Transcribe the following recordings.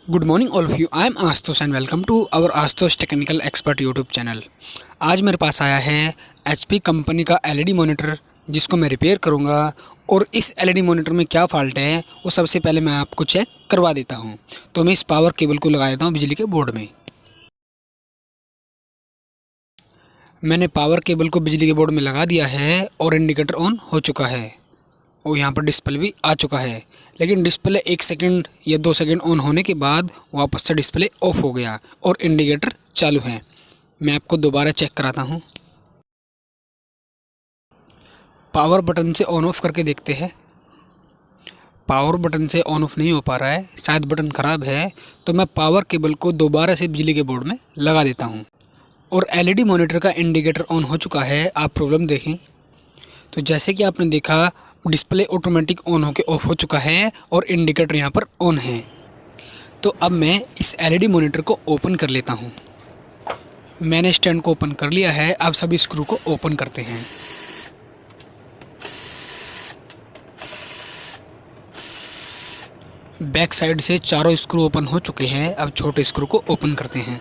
Good morning all of you. I am Astosh and welcome to our Astosh technical expert YouTube channel. आज मेरे पास आया है एचपी कंपनी का एलईडी मॉनिटर, जिसको मैं रिपेयर करूंगा। और इस एलईडी मॉनिटर में क्या फ़ॉल्ट है वो सबसे पहले मैं आपको चेक करवा देता हूं। तो मैं इस पावर केबल को लगा देता हूं बिजली के बोर्ड में। मैंने पावर केबल को बिजली के बोर्ड में लगा दिया है और इंडिकेटर ऑन हो चुका है और यहाँ पर डिस्प्ले भी आ चुका है। लेकिन डिस्प्ले 1 सेकंड या 2 सेकंड ऑन होने के बाद वापस से डिस्प्ले ऑफ हो गया और इंडिकेटर चालू है। मैं आपको दोबारा चेक कराता हूँ। पावर बटन से ऑन ऑफ करके देखते हैं। पावर बटन से ऑन ऑफ नहीं हो पा रहा है, शायद बटन ख़राब है। तो मैं पावर केबल को दोबारा से बिजली के बोर्ड में लगा देता हूँ और एलईडी मॉनिटर का इंडिकेटर ऑन हो चुका है। आप प्रॉब्लम देखें तो जैसे कि आपने देखा, डिस्प्ले ऑटोमेटिक ऑन होकर ऑफ हो चुका है और इंडिकेटर यहाँ पर ऑन है। तो अब मैं इस एलईडी मॉनिटर को ओपन कर लेता हूँ। मैंने स्टैंड को ओपन कर लिया है। अब सभी स्क्रू को ओपन करते हैं। बैक साइड से चारों स्क्रू ओपन हो चुके हैं। अब छोटे स्क्रू को ओपन करते हैं।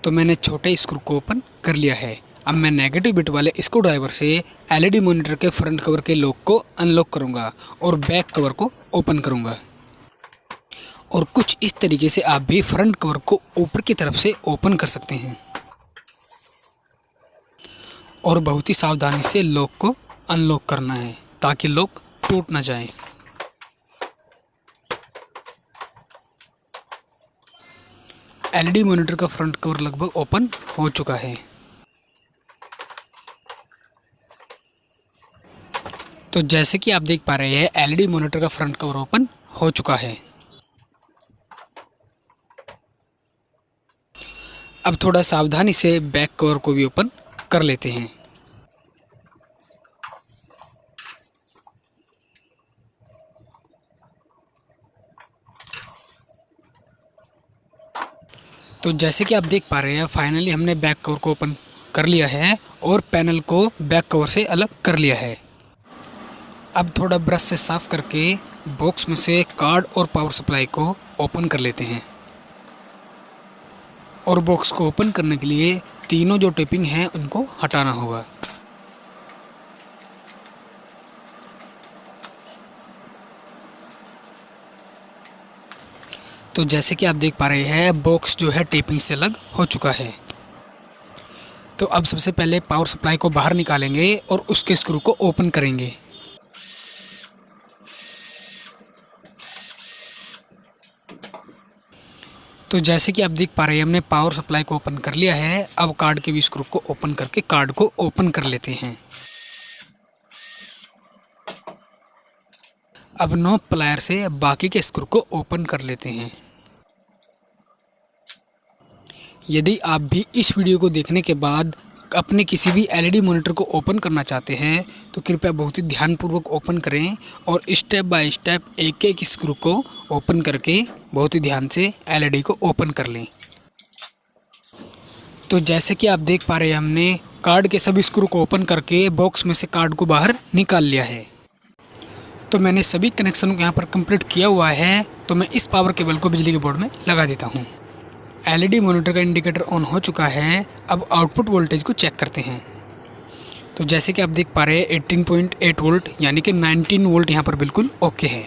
तो मैंने छोटे स्क्रू को ओपन कर लिया है। अब मैं नेगेटिव बिट वाले स्क्रू ड्राइवर से एलईडी मॉनिटर के फ्रंट कवर के लॉक को अनलॉक करूंगा और बैक कवर को ओपन करूंगा। और कुछ इस तरीके से आप भी फ्रंट कवर को ऊपर की तरफ से ओपन कर सकते हैं और बहुत ही सावधानी से लॉक को अनलॉक करना है ताकि लॉक टूट ना जाए। एलईडी मॉनिटर का फ्रंट कवर लगभग ओपन हो चुका है। तो जैसे कि आप देख पा रहे हैं, एलईडी मॉनिटर का फ्रंट कवर ओपन हो चुका है। अब थोड़ा सावधानी से बैक कवर को भी ओपन कर लेते हैं। तो जैसे कि आप देख पा रहे हैं, फाइनली हमने बैक कवर को ओपन कर लिया है और पैनल को बैक कवर से अलग कर लिया है। अब थोड़ा ब्रश से साफ करके बॉक्स में से कार्ड और पावर सप्लाई को ओपन कर लेते हैं। और बॉक्स को ओपन करने के लिए तीनों जो टेपिंग हैं उनको हटाना होगा। तो जैसे कि आप देख पा रहे हैं, बॉक्स जो है टेपिंग से अलग हो चुका है। तो अब सबसे पहले पावर सप्लाई को बाहर निकालेंगे और उसके स्क्रू को ओपन करेंगे। तो जैसे कि आप देख पा रहे हैं, हमने पावर सप्लाई को ओपन कर लिया है। अब कार्ड के भी स्क्रू को ओपन करके कार्ड को ओपन कर लेते हैं। अब नॉब प्लायर से बाकी के स्क्रू को ओपन कर लेते हैं। यदि आप भी इस वीडियो को देखने के बाद अपने किसी भी एलईडी मॉनिटर को ओपन करना चाहते हैं तो कृपया बहुत ही ध्यानपूर्वक ओपन करें और स्टेप बाय स्टेप एक एक स्क्रू को ओपन करके बहुत ही ध्यान से एलईडी को ओपन कर लें। तो जैसे कि आप देख पा रहे हैं, हमने कार्ड के सभी स्क्रू को ओपन करके बॉक्स में से कार्ड को बाहर निकाल लिया है। तो मैंने सभी कनेक्शन को यहाँ पर कंप्लीट किया हुआ है। तो मैं इस पावर केबल को बिजली के बोर्ड में लगा देता हूँ। एलईडी मॉनिटर का इंडिकेटर ऑन हो चुका है। अब आउटपुट वोल्टेज को चेक करते हैं। तो जैसे कि आप देख पा रहे हैं, 18.8 वोल्ट यानी कि 19 वोल्ट यहाँ पर बिल्कुल ओके है।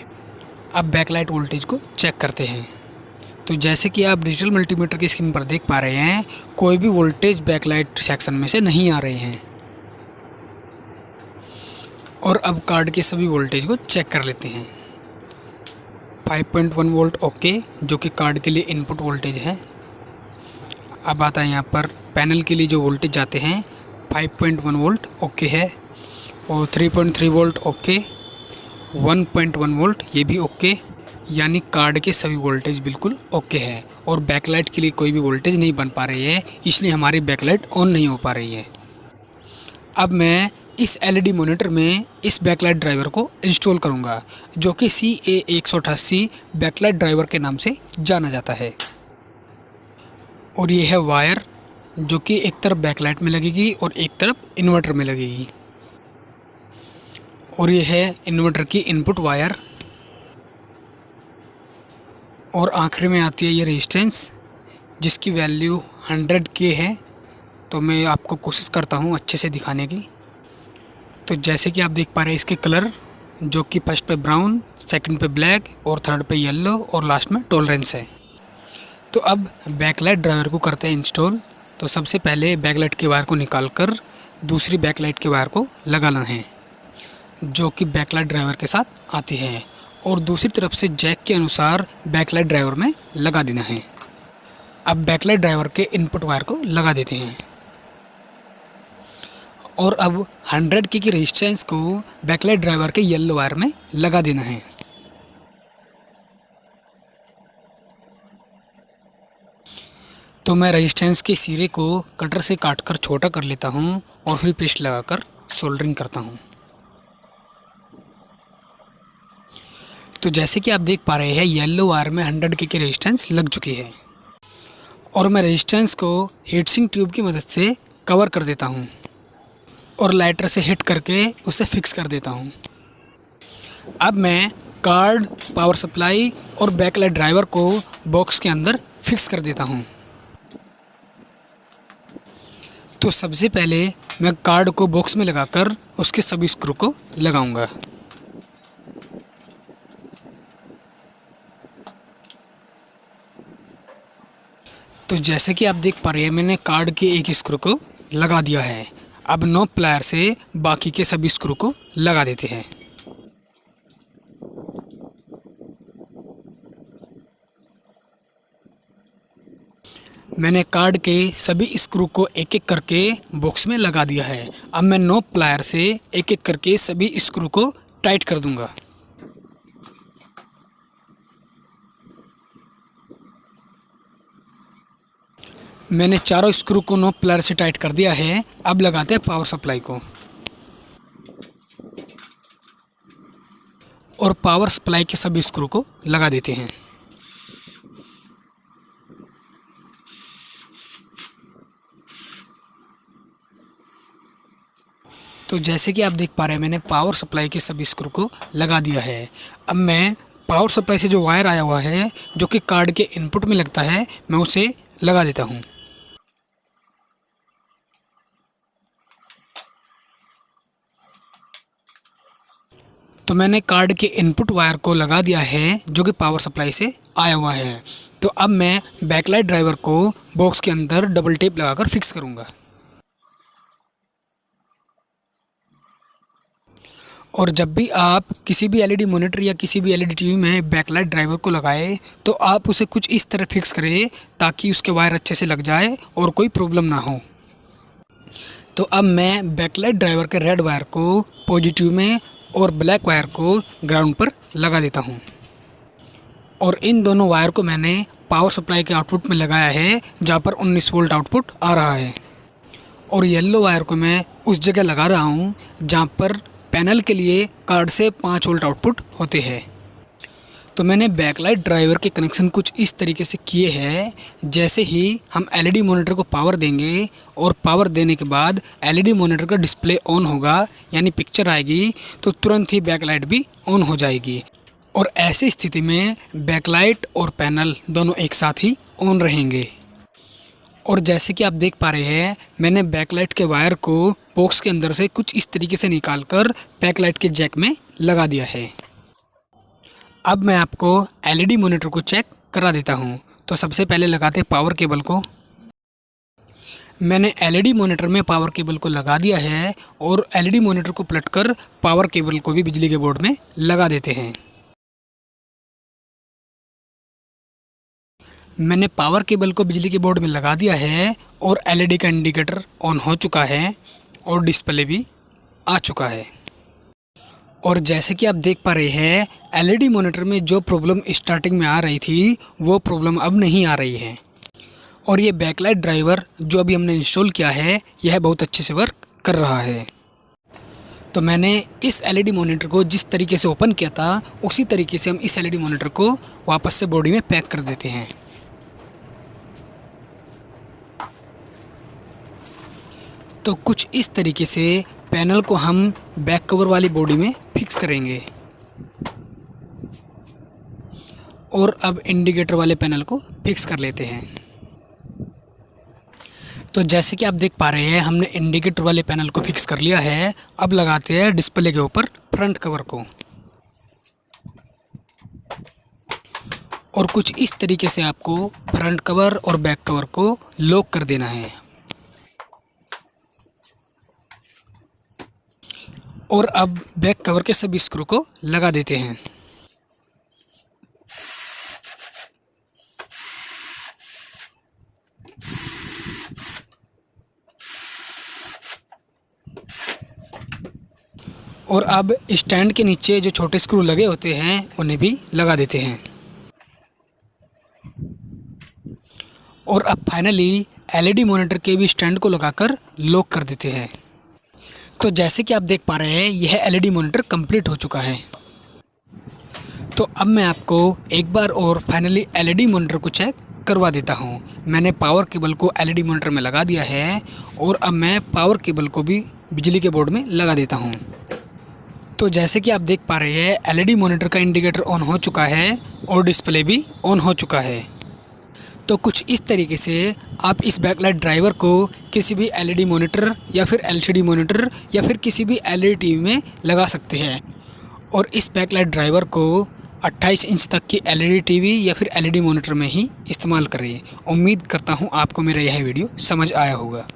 अब बैकलाइट वोल्टेज को चेक करते हैं। तो जैसे कि आप डिजिटल मल्टीमीटर की स्क्रीन पर देख पा रहे हैं, कोई भी वोल्टेज बैकलाइट सेक्शन में से नहीं आ रहे हैं। और अब कार्ड के सभी वोल्टेज को चेक कर लेते हैं। 5.1 वोल्ट ओके, जो कि कार्ड के लिए इनपुट वोल्टेज है। अब आता है यहाँ पर पैनल के लिए जो वोल्टेज जाते हैं, 5.1 वोल्ट ओके है। और 3.3 वोल्ट ओके, 1.1 वोल्ट ये भी ओके, यानी कार्ड के सभी वोल्टेज बिल्कुल ओके है। और बैकलाइट के लिए कोई भी वोल्टेज नहीं बन पा रही है, इसलिए हमारी बैकलाइट ऑन नहीं हो पा रही है। अब मैं इस एलईडी मॉनिटर में इस बैकलाइट ड्राइवर को इंस्टॉल करूंगा, जो कि CA188 बैकलाइट ड्राइवर के नाम से जाना जाता है। और ये है वायर, जो कि एक तरफ बैकलाइट में लगेगी और एक तरफ इन्वर्टर में लगेगी। और ये है इन्वर्टर की इनपुट वायर। और आखिर में आती है ये रेजिस्टेंस जिसकी वैल्यू 100K है। तो मैं आपको कोशिश करता हूँ अच्छे से दिखाने की। तो जैसे कि आप देख पा रहे हैं इसके कलर, जो कि फर्स्ट पे ब्राउन, सेकंड पे ब्लैक और थर्ड पे येलो और लास्ट में टॉलरेंस है। तो अब बैकलाइट ड्राइवर को करते हैं इंस्टॉल। तो सबसे पहले बैकलाइट के वायर को निकाल कर दूसरी बैकलाइट के वायर को लगाना है, जो कि बैकलाइट ड्राइवर के साथ आती है, और दूसरी तरफ से जैक के अनुसार बैकलाइट ड्राइवर में लगा देना है। अब बैकलाइट ड्राइवर के इनपुट वायर को लगा देते हैं और अब 100K की रेजिस्टेंस को बैकलाइट ड्राइवर के येलो वायर में लगा देना है। तो मैं रेजिस्टेंस के सिरे को कटर से काटकर छोटा कर लेता हूं और फिर पेस्ट लगाकर सोल्डरिंग करता हूं। तो जैसे कि आप देख पा रहे हैं येलो वायर में 100K की रेजिस्टेंस लग चुकी है और मैं रेजिस्टेंस को हीट सिंक ट्यूब की मदद से कवर कर देता हूं और लाइटर से हिट करके उसे फिक्स कर देता हूं। अब मैं कार्ड, पावर सप्लाई और बैकलाइट ड्राइवर को बॉक्स के अंदर फिक्स कर देता हूं। तो सबसे पहले मैं कार्ड को बॉक्स में लगाकर उसके सभी स्क्रू को लगाऊंगा। तो जैसे कि आप देख पा रहे हैं मैंने कार्ड के एक स्क्रू को लगा दिया है। अब नॉब प्लायर से बाकी के सभी स्क्रू को लगा देते हैं। मैंने कार्ड के सभी स्क्रू को एक एक करके बॉक्स में लगा दिया है। अब मैं नॉब प्लायर से एक एक करके सभी स्क्रू को टाइट कर दूंगा। मैंने चारों स्क्रू को नॉब प्लायर से टाइट कर दिया है। अब लगाते हैं पावर सप्लाई को और पावर सप्लाई के सभी स्क्रू को लगा देते हैं। तो जैसे कि आप देख पा रहे हैं मैंने पावर सप्लाई के सभी स्क्रू को लगा दिया है। अब मैं पावर सप्लाई से जो वायर आया हुआ है जो कि कार्ड के इनपुट में लगता है, मैं उसे लगा देता हूँ। तो मैंने कार्ड के इनपुट वायर को लगा दिया है जो कि पावर सप्लाई से आया हुआ है। तो अब मैं बैकलाइट ड्राइवर को बॉक्स के अंदर डबल टेप लगाकर फिक्स करूँगा। और जब भी आप किसी भी एलईडी मॉनिटर या किसी भी एलईडी टीवी में बैकलाइट ड्राइवर को लगाएं तो आप उसे कुछ इस तरह फिक्स करें ताकि उसके वायर अच्छे से लग जाए और कोई प्रॉब्लम ना हो। तो अब मैं बैकलाइट ड्राइवर के रेड वायर को पॉजिटिव में और ब्लैक वायर को ग्राउंड पर लगा देता हूँ। और इन दोनों वायर को मैंने पावर सप्लाई के आउटपुट में लगाया है जहाँ पर 19 वोल्ट आउटपुट आ रहा है। और येलो वायर को मैं उस जगह लगा रहा हूँ जहाँ पर पैनल के लिए कार्ड से 5 वोल्ट आउटपुट होते हैं। तो मैंने बैकलाइट ड्राइवर के कनेक्शन कुछ इस तरीके से किए हैं, जैसे ही हम एलईडी मॉनिटर को पावर देंगे और पावर देने के बाद एलईडी मॉनिटर का डिस्प्ले ऑन होगा यानी पिक्चर आएगी तो तुरंत ही बैकलाइट भी ऑन हो जाएगी। और ऐसी स्थिति में बैकलाइट और पैनल दोनों एक साथ ही ऑन रहेंगे। और जैसे कि आप देख पा रहे हैं मैंने बैकलाइट के वायर को बॉक्स के अंदर से कुछ इस तरीके से निकालकर बैकलाइट के जैक में लगा दिया है। अब मैं आपको एलईडी मॉनिटर को चेक करा देता हूं। तो सबसे पहले लगाते हैं पावर केबल को। मैंने एलईडी मॉनिटर में पावर केबल को लगा दिया है और एलईडी मॉनिटर को पलटकर पावर केबल को भी बिजली के बोर्ड में लगा देते हैं। मैंने पावर केबल को बिजली के बोर्ड में लगा दिया है और एलईडी का इंडिकेटर ऑन हो चुका है और डिस्प्ले भी आ चुका है। और जैसे कि आप देख पा रहे हैं एलईडी मॉनिटर में जो प्रॉब्लम स्टार्टिंग में आ रही थी वो प्रॉब्लम अब नहीं आ रही है। और ये बैकलाइट ड्राइवर जो अभी हमने इंस्टॉल किया है यह बहुत अच्छे से वर्क कर रहा है। तो मैंने इस एलईडी मॉनिटर को जिस तरीके से ओपन किया था उसी तरीके से हम इस एलईडी मॉनिटर को वापस से बॉडी में पैक कर देते हैं। तो कुछ इस तरीके से पैनल को हम बैक कवर वाली बॉडी में फिक्स करेंगे और अब इंडिकेटर वाले पैनल को फिक्स कर लेते हैं। तो जैसे कि आप देख पा रहे हैं हमने इंडिकेटर वाले पैनल को फिक्स कर लिया है। अब लगाते हैं डिस्प्ले के ऊपर फ्रंट कवर को और कुछ इस तरीके से आपको फ्रंट कवर और बैक कवर को लॉक कर देना है। और अब बैक कवर के सभी स्क्रू को लगा देते हैं। और अब स्टैंड के नीचे जो छोटे स्क्रू लगे होते हैं उन्हें भी लगा देते हैं। और अब फाइनली एलईडी मॉनिटर के भी स्टैंड को लगाकर लॉक कर देते हैं। तो जैसे कि आप देख पा रहे हैं यह एलईडी मॉनिटर कंप्लीट हो चुका है। तो अब मैं आपको एक बार और फाइनली एलईडी मॉनिटर को चेक करवा देता हूं। मैंने पावर केबल को एलईडी मॉनिटर में लगा दिया है और अब मैं पावर केबल को भी बिजली के बोर्ड में लगा देता हूं। तो जैसे कि आप देख पा रहे हैं एलईडी मॉनिटर का इंडिकेटर ऑन हो चुका है और डिस्प्ले भी ऑन हो चुका है। तो कुछ इस तरीके से आप इस बैकलाइट ड्राइवर को किसी भी एलईडी मॉनिटर या फिर एलसीडी मॉनिटर या फिर किसी भी एलईडी टीवी में लगा सकते हैं। और इस बैकलाइट ड्राइवर को 28 इंच तक की एलईडी टीवी या फिर एलईडी मॉनिटर में ही इस्तेमाल करिए। उम्मीद करता हूँ आपको मेरा यह वीडियो समझ आया होगा।